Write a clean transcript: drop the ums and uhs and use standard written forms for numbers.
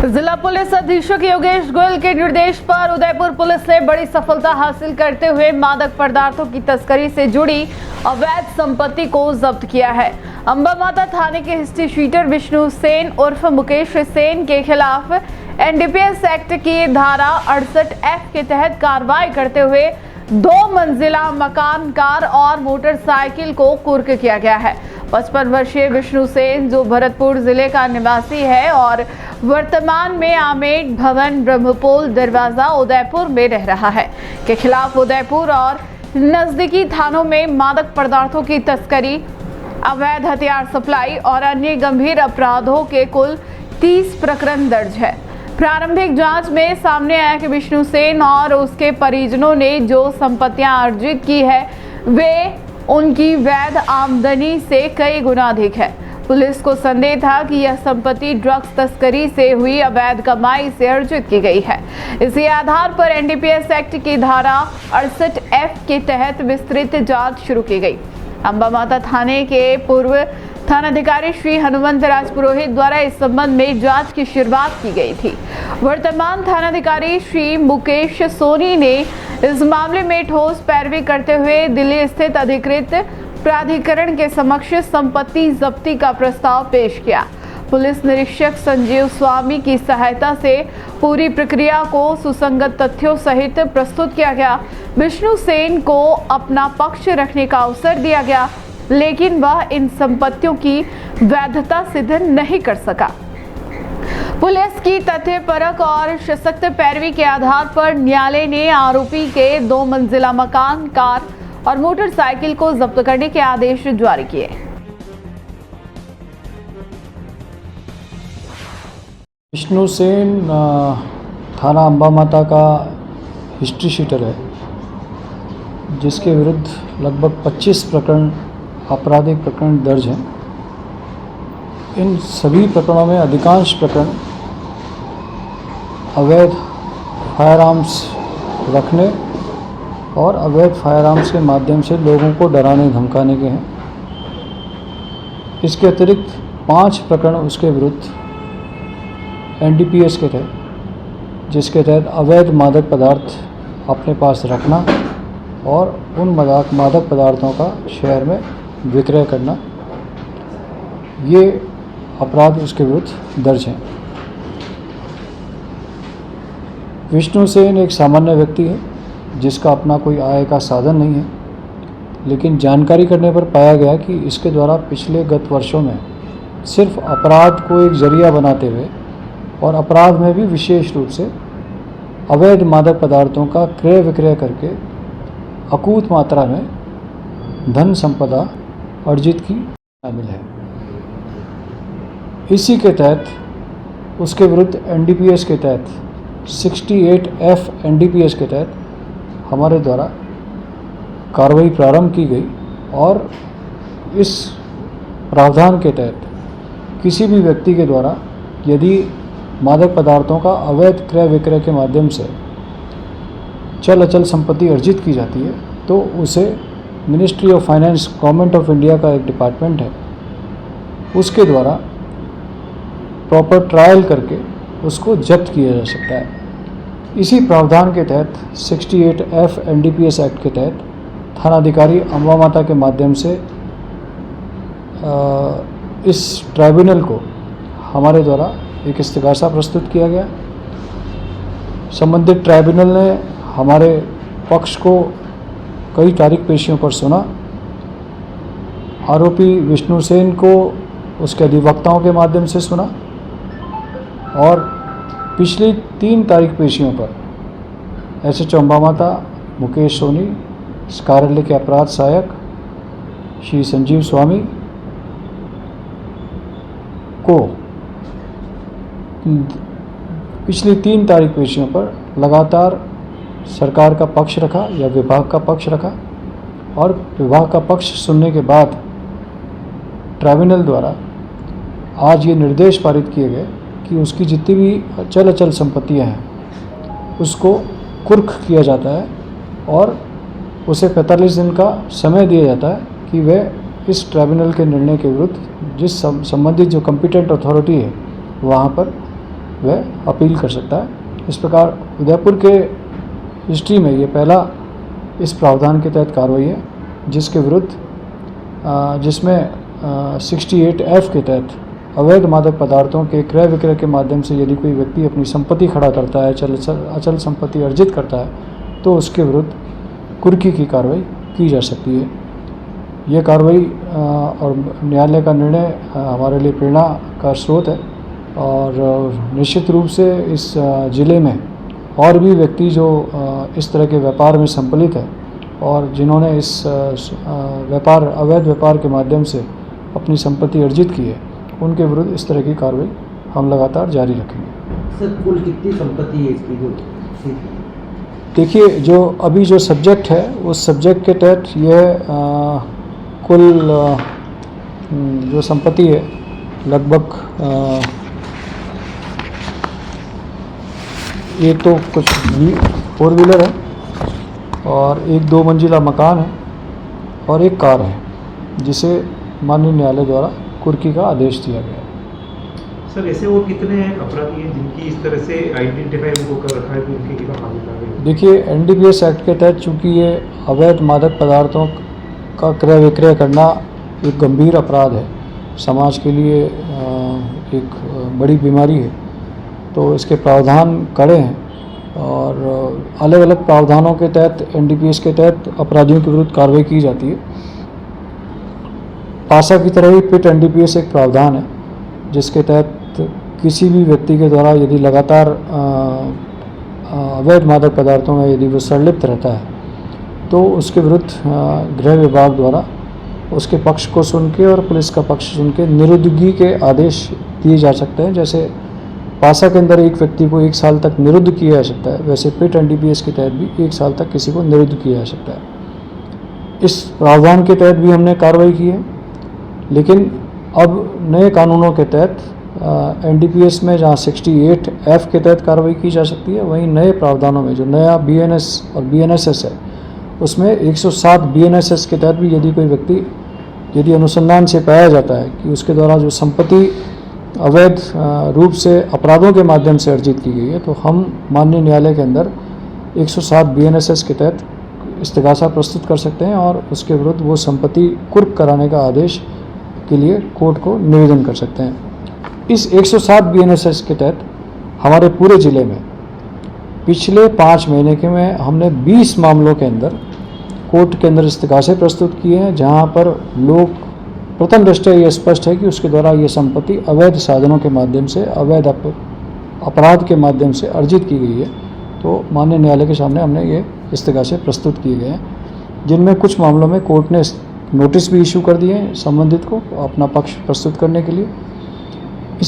जिला पुलिस अधीक्षक योगेश गोयल के निर्देश पर उदयपुर पुलिस ने बड़ी सफलता हासिल करते हुए मादक पदार्थों की तस्करी से जुड़ी अवैध संपत्ति को जब्त किया है। अंबा माता थाने के हिस्ट्री शीटर विष्णु सेन उर्फ मुकेश सेन के खिलाफ एनडीपीएस एक्ट की धारा 68F के तहत कार्रवाई करते हुए 2 मंजिला मकान, कार और मोटरसाइकिल को कुर्क किया गया है। 55 वर्षीय विष्णु सेन, जो भरतपुर जिले का निवासी है और वर्तमान में आमेट भवन ब्रह्मपोल दरवाजा उदयपुर में रह रहा है, के खिलाफ उदयपुर और नजदीकी थानों में मादक पदार्थों की तस्करी, अवैध हथियार सप्लाई और अन्य गंभीर अपराधों के कुल 30 प्रकरण दर्ज है। प्रारंभिक जांच में सामने आया कि विष्णु सेन और उसके परिजनों ने जो संपत्तियां अर्जित की है वे उनकी वैध आमदनी से कई गुना अधिक है। पुलिस को संदेह था कि यह संपत्ति ड्रग्स तस्करी से हुई अवैध कमाई से अर्जित की गई है। इसी आधार पर एनडीपीएस एक्ट की धारा 68F के तहत विस्तृत जांच शुरू की गई। अंबा माता थाने के पूर्व थानाधिकारी श्री हनुमंत राज पुरोहित द्वारा इस संबंध में जांच की शुरुआत की गई थी। वर्तमान थानाधिकारी श्री मुकेश सोनी ने इस मामले में ठोस पैरवी करते हुए दिल्ली स्थित अधिकृत प्राधिकरण के समक्ष संपत्ति जब्ती का प्रस्ताव पेश किया। पुलिस निरीक्षक संजीव स्वामी की सहायता से पूरी प्रक्रिया को सुसंगत तथ्यों सहित प्रस्तुत किया गया। विष्णु सेन को अपना पक्ष रखने का अवसर दिया गया, लेकिन वह इन संपत्तियों की वैधता सिद्ध नहीं कर सका। पुलिस की तथ्यपरक और सशक्त पैरवी के आधार पर न्यायालय ने आरोपी के 2 मंजिला मकान, कार और मोटरसाइकिल को जब्त करने के आदेश जारी किए। विष्णु सेन थाना अंबा माता का हिस्ट्री शीटर है, जिसके विरुद्ध लगभग 25 प्रकरण आपराधिक प्रकरण दर्ज हैं। इन सभी प्रकरणों में अधिकांश प्रकरण अवैध फायर आर्म्स रखने और अवैध फायर आर्म्स के माध्यम से लोगों को डराने धमकाने के हैं। इसके अतिरिक्त 5 प्रकरण उसके विरुद्ध एनडीपीएस के तहत, जिसके तहत अवैध मादक पदार्थ अपने पास रखना और उन मादक पदार्थों का शहर में विक्रय करना, ये अपराध उसके विरुद्ध दर्ज हैं। विष्णु सेन एक सामान्य व्यक्ति है जिसका अपना कोई आय का साधन नहीं है, लेकिन जानकारी करने पर पाया गया कि इसके द्वारा पिछले गत वर्षों में सिर्फ अपराध को एक जरिया बनाते हुए और अपराध में भी विशेष रूप से अवैध मादक पदार्थों का क्रय विक्रय करके अकूत मात्रा में धन संपदा अर्जित की शामिल है। इसी के तहत उसके विरुद्ध एनडीपीएस के तहत 68F एनडीपीएस के तहत हमारे द्वारा कार्रवाई प्रारंभ की गई और इस प्रावधान के तहत किसी भी व्यक्ति के द्वारा यदि मादक पदार्थों का अवैध क्रय विक्रय के माध्यम से चल अचल संपत्ति अर्जित की जाती है तो उसे ministry of finance government of India का एक डिपार्टमेंट है, उसके द्वारा प्रॉपर ट्रायल करके उसको जब्त किया जा सकता है। इसी प्रावधान के तहत 68F एनडीपीएस एक्ट के तहत थानाधिकारी अंबा माता के माध्यम से इस ट्राइब्यूनल को हमारे द्वारा एक इस्तिगासा प्रस्तुत किया गया। संबंधित ट्राइब्यूनल ने हमारे पक्ष को कई तारीख पेशियों पर सुना। आरोपी विष्णु सेन को उसके अधिवक्ताओं के माध्यम से सुना और पिछली 3 तारीख पेशियों पर एसएचओ अंबा माता मुकेश सोनी, इस कार्यालय के अपराध सहायक श्री संजीव स्वामी को पिछली 3 तारीख पेशियों पर लगातार सरकार का पक्ष रखा या विभाग का पक्ष रखा और विभाग का पक्ष सुनने के बाद ट्राइब्यूनल द्वारा आज ये निर्देश पारित किए गए कि उसकी जितनी भी चल अचल संपत्तियां हैं उसको कुर्क किया जाता है और उसे 45 दिन का समय दिया जाता है कि वह इस ट्राइब्यूनल के निर्णय के विरुद्ध जिस संबंधित जो कॉम्पिटेंट अथॉरिटी है वहाँ पर वह अपील कर सकता है। इस प्रकार उदयपुर के हिस्ट्री में ये पहला इस प्रावधान के तहत कार्रवाई है जिसके विरुद्ध जिसमें 68F के तहत अवैध मादक पदार्थों के क्रय विक्रय के माध्यम से यदि कोई व्यक्ति अपनी संपत्ति खड़ा करता है, अचल संपत्ति अर्जित करता है, तो उसके विरुद्ध कुर्की की कार्रवाई की जा सकती है। ये कार्रवाई और न्यायालय का निर्णय हमारे लिए प्रेरणा का स्रोत है और निश्चित रूप से इस ज़िले में और भी व्यक्ति जो इस तरह के व्यापार में संपलित है और जिन्होंने इस अवैध व्यापार के माध्यम से अपनी संपत्ति अर्जित की है, उनके विरुद्ध इस तरह की कार्रवाई हम लगातार जारी रखेंगे। सर, कुल कितनी संपत्ति है इसकी जो? देखिए, जो अभी जो सब्जेक्ट है उस सब्जेक्ट के तहत यह कुल जो संपत्ति है लगभग एक तो कुछ 4 व्हीलर है और एक 2 मंजिला मकान है और एक कार है जिसे माननीय न्यायालय द्वारा कुर्की का आदेश दिया गया है। सर, ऐसे वो कितने अपराधी हैं जिनकी इस तरह से आइडेंटिफाई उनको कर रखा है कि उनके खिलाफ मामला है? देखिए, NDPS एक्ट के तहत चूँकि ये अवैध मादक पदार्थों का क्रय विक्रय करना एक गंभीर अपराध है, समाज के लिए एक बड़ी बीमारी है, तो इसके प्रावधान कड़े हैं और अलग अलग प्रावधानों के तहत NDPS के तहत अपराधियों के विरुद्ध कार्रवाई की जाती है। पासा की तरह ही पिट NDPS एक प्रावधान है जिसके तहत किसी भी व्यक्ति के द्वारा यदि लगातार अवैध मादक पदार्थों में यदि वो संलिप्त रहता है तो उसके विरुद्ध गृह विभाग द्वारा उसके पक्ष को सुन के और पुलिस का पक्ष सुन के निरुद्धगी के आदेश दिए जा सकते हैं। जैसे पासा के अंदर एक व्यक्ति को 1 साल तक निरुद्ध किया जा सकता है, वैसे पिट NDPS के तहत भी 1 साल तक किसी को निरुद्ध किया जा सकता है। इस प्रावधान के तहत भी हमने कार्रवाई की है, लेकिन अब नए कानूनों के तहत NDPS में जहाँ 68F के तहत कार्रवाई की जा सकती है, वहीं नए प्रावधानों में जो नया BNS और BNSS है उसमें 107 BNSS के तहत भी यदि कोई व्यक्ति यदि अनुसंधान से पाया जाता है कि उसके द्वारा जो संपत्ति अवैध रूप से अपराधों के माध्यम से अर्जित की गई है, तो हम माननीय न्यायालय के अंदर 107 BNSS के तहत इस्तिगासा प्रस्तुत कर सकते हैं और उसके विरुद्ध वो संपत्ति कुर्क कराने का आदेश के लिए कोर्ट को निवेदन कर सकते हैं। इस 107 BNSS के तहत हमारे पूरे ज़िले में पिछले 5 महीने के में हमने 20 मामलों के अंदर कोर्ट के अंदर इस्तिगासे प्रस्तुत किए हैं, जहां पर लोग प्रथम दृष्टया ये स्पष्ट है कि उसके द्वारा ये संपत्ति अवैध साधनों के माध्यम से अवैध अपराध के माध्यम से अर्जित की गई है। तो माननीय न्यायालय के सामने हमने ये इस्तिगासे प्रस्तुत किए गए हैं, जिनमें कुछ मामलों में कोर्ट ने नोटिस भी इशू कर दिए हैं संबंधित को अपना पक्ष प्रस्तुत करने के लिए,